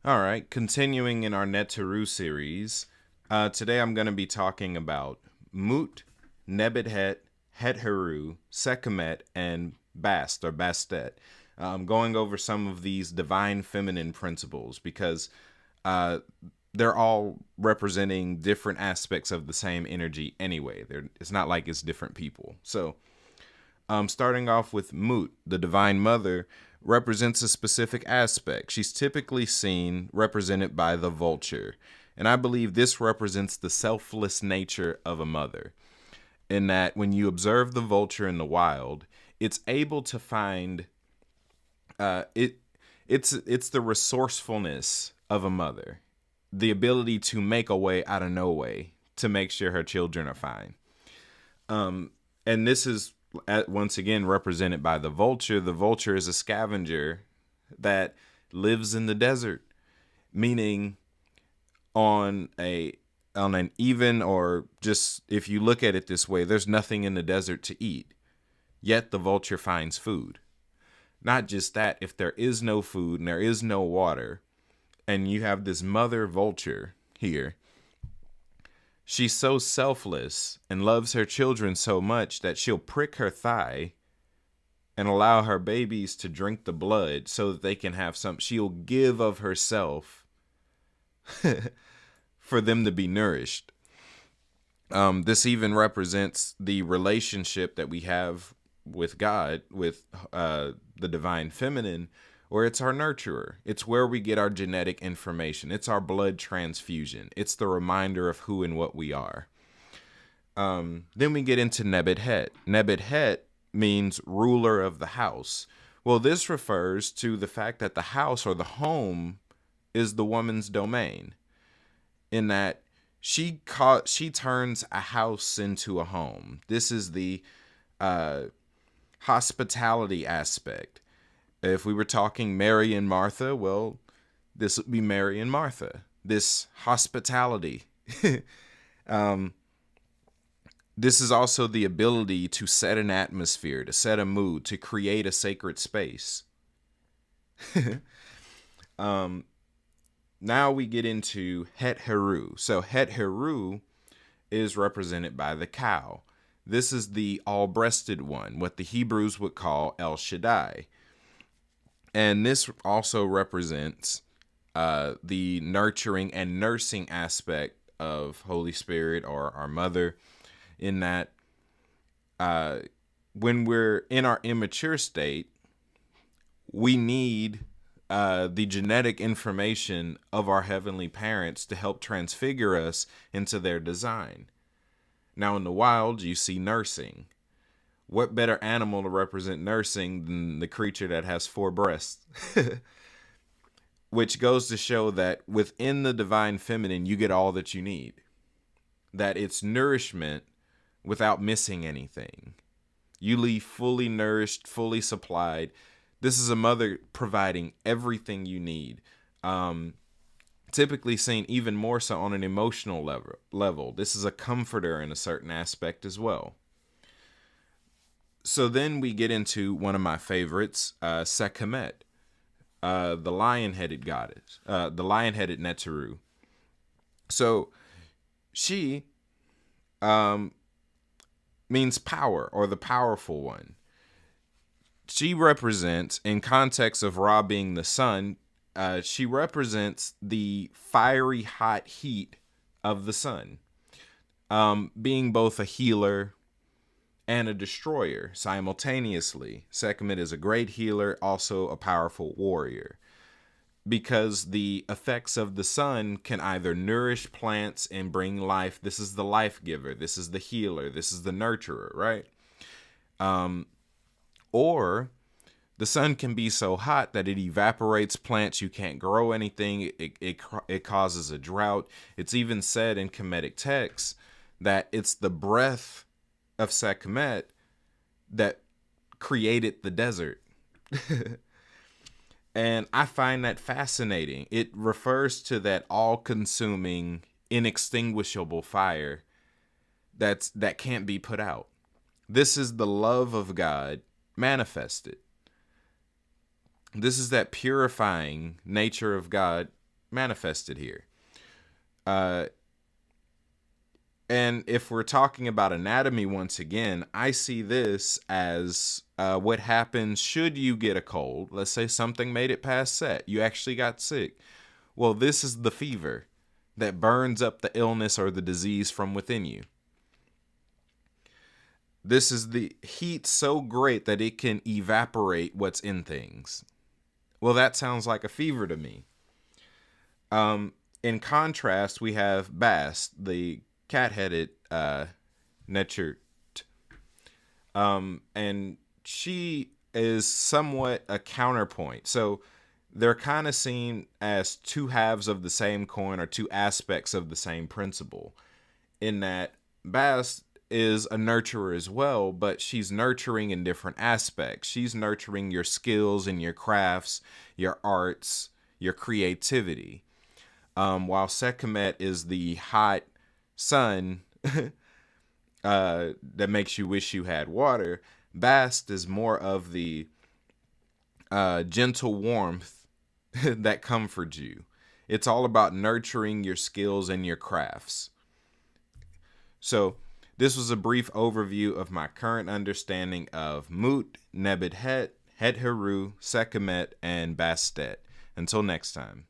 All right, continuing in our Neteru series, today I'm going to be talking about Mut, NebtHet, HetHeru, Sekhemet, and Bastet. Going over some of these divine feminine principles because uh, they're all representing different aspects of the same energy anyway. It's not like it's different people. So starting off with Mut, the Divine Mother, represents a specific aspect. She's typically seen represented by the vulture. And I believe this represents the selfless nature of a mother. In that when you observe the vulture in the wild, it's able to find it it's the resourcefulness of a mother. The ability to make a way out of no way to make sure her children are fine. And this is once again represented by the vulture. The vulture is a scavenger that lives in the desert, meaning on an even, or just if you look at it this way, there's nothing in the desert to eat, yet the vulture finds food. Not just that, if there is no food and there is no water, and you have this mother vulture here, she's so selfless and loves her children so much that she'll prick her thigh and allow her babies to drink the blood so that they can have some. She'll give of herself for them to be nourished. This even represents the relationship that we have with God, with the divine feminine, where it's our nurturer. It's where we get our genetic information. It's our blood transfusion. It's the reminder of who and what we are. Then we get into NebtHet. NebtHet means ruler of the house. Well, this refers to the fact that the house or the home is the woman's domain, in that she turns a house into a home. This is the hospitality aspect. If we were talking Mary and Martha, well, this would be Mary and Martha. This hospitality. This is also the ability to set an atmosphere, to set a mood, to create a sacred space. Now we get into HetHeru. So HetHeru is represented by the cow. This is the all-breasted one, what the Hebrews would call El Shaddai. And this also represents the nurturing and nursing aspect of Holy Spirit, or our mother, in that when we're in our immature state, we need the genetic information of our heavenly parents to help transfigure us into their design. Now, in the wild, you see nursing. What better animal to represent nursing than the creature that has 4 breasts? Which goes to show that within the divine feminine, you get all that you need. That it's nourishment without missing anything. You leave fully nourished, fully supplied. This is a mother providing everything you need. Typically seen even more so on an emotional level. This is a comforter in a certain aspect as well. So then we get into one of my favorites, Sekhemet, the lion-headed goddess, the lion-headed Neteru. So she means power, or the powerful one. She represents, in context of Ra being the sun, she represents the fiery hot heat of the sun, being both a healer and a destroyer simultaneously. Sekhemet is a great healer, also a powerful warrior, because the effects of the sun can either nourish plants and bring life. This is the life giver. This is the healer. This is the nurturer, right? Or the sun can be so hot that it evaporates plants. You can't grow anything. It causes a drought. It's even said in Kemetic texts that it's the breath of Sekhemet that created the desert. And I find that fascinating. It refers to that all-consuming, inextinguishable fire that can't be put out. This is the love of God manifested. This is that purifying nature of God manifested here. And if we're talking about anatomy once again, I see this as what happens should you get a cold. Let's say something made it past set. You actually got sick. Well, this is the fever that burns up the illness or the disease from within you. This is the heat so great that it can evaporate what's in things. Well, that sounds like a fever to me. In contrast, we have Bast, the cat-headed Neteru. And she is somewhat a counterpoint. So they're kind of seen as two halves of the same coin or two aspects of the same principle. In that Bast is a nurturer as well, but she's nurturing in different aspects. She's nurturing your skills and your crafts, your arts, your creativity. While Sekhemet is the hot sun that makes you wish you had water, Bast is more of the gentle warmth that comforts you. It's all about nurturing your skills and your crafts. So this was a brief overview of my current understanding of Mut, NebtHet, HetHeru, Sekhemet, and Bastet. Until next time.